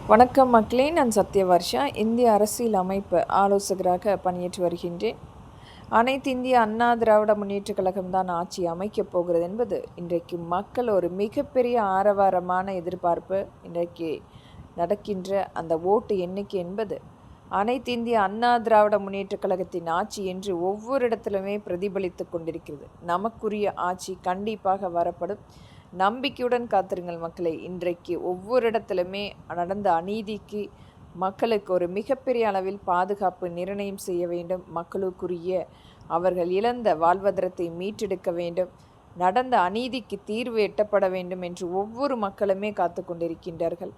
வணக்கம் மக்களே, நான் சத்யவர்ஷா. இந்திய அரசியல் அமைப்பு ஆலோசகராக பணியாற்றி வருகின்றேன். அனைத்து இந்திய அண்ணா திராவிட முன்னேற்றக் கழகம்தான் ஆட்சி அமைக்கப் போகிறது என்பது இன்றைக்கு மக்கள் ஒரு மிகப்பெரிய ஆரவாரமான எதிர்பார்ப்பு. இன்றைக்கு நடக்கின்ற அந்த ஓட்டு எண்ணிக்கை என்பது அனைத்து இந்திய அண்ணா திராவிட முன்னேற்றக் கழகத்தின் ஆட்சி என்று ஒவ்வொரு இடத்திலுமே பிரதிபலித்து கொண்டிருக்கிறது. நமக்குரிய ஆட்சி கண்டிப்பாக வரப்படும். நம்பிக்கையுடன் காத்திருங்கள் மக்களே. இன்றைக்கு ஒவ்வொரு இடத்திலுமே நடந்த அநீதிக்கு மக்களுக்கு ஒரு மிகப்பெரிய அளவில் பாதுகாப்பு நிர்ணயம் செய்ய வேண்டும். மக்களுக்குரிய அவர்கள் இழந்த வாழ்வாதாரத்தை மீட்டெடுக்க வேண்டும். நடந்த அநீதிக்கு தீர்வு எட்டப்பட வேண்டும் என்று ஒவ்வொரு மக்களுமே காத்து கொண்டிருக்கின்றார்கள்.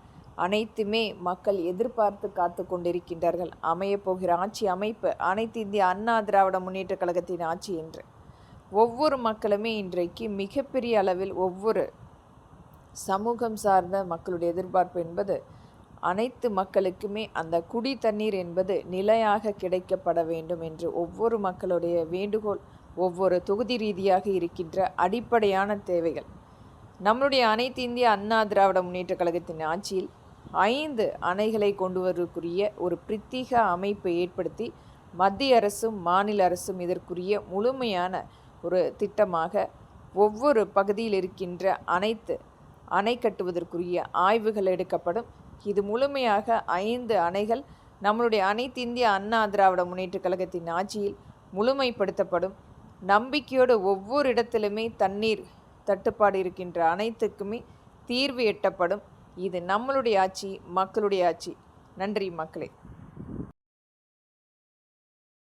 அனைத்துமே மக்கள் எதிர்பார்த்து காத்து கொண்டிருக்கின்றார்கள். அமையப்போகிற ஆட்சி அமைப்பு அனைத்து இந்திய அண்ணா திராவிட முன்னேற்ற கழகத்தின் ஆட்சி என்று ஒவ்வொரு மக்களுமே இன்றைக்கு மிகப்பெரிய அளவில் ஒவ்வொரு சமூகம் சார்ந்த மக்களுடைய எதிர்பார்ப்பு என்பது அனைத்து மக்களுக்குமே அந்த குடி தண்ணீர் என்பது நிலையாக கிடைக்கப்பட வேண்டும் என்று ஒவ்வொரு மக்களுடைய வேண்டுகோள். ஒவ்வொரு தொகுதி ரீதியாக இருக்கின்ற அடிப்படையான தேவைகள். நம்முடைய அனைத்து இந்திய அண்ணா திராவிட முன்னேற்ற கழகத்தின் ஆட்சியில் 5 அணைகளை கொண்டு வருவதற்குரிய ஒரு பிரத்யேக அமைப்பை ஏற்படுத்தி மத்திய அரசும் மாநில அரசும் இதற்குரிய முழுமையான ஒரு திட்டமாக ஒவ்வொரு பகுதியில் இருக்கின்ற அனைத்து அணை கட்டுவதற்குரிய ஆய்வுகள் எடுக்கப்படும். இது முழுமையாக 5 அணைகள் நம்மளுடைய அனைத்து இந்திய அண்ணா திராவிட முன்னேற்ற கழகத்தின் ஆட்சியில் முழுமைப்படுத்தப்படும். நம்பிக்கையோடு ஒவ்வொரு இடத்திலுமே தண்ணீர் தட்டுப்பாடு இருக்கின்ற அனைத்துக்குமே தீர்வு எட்டப்படும். இது நம்மளுடைய ஆட்சி, மக்களுடைய ஆட்சி. நன்றி மக்களே.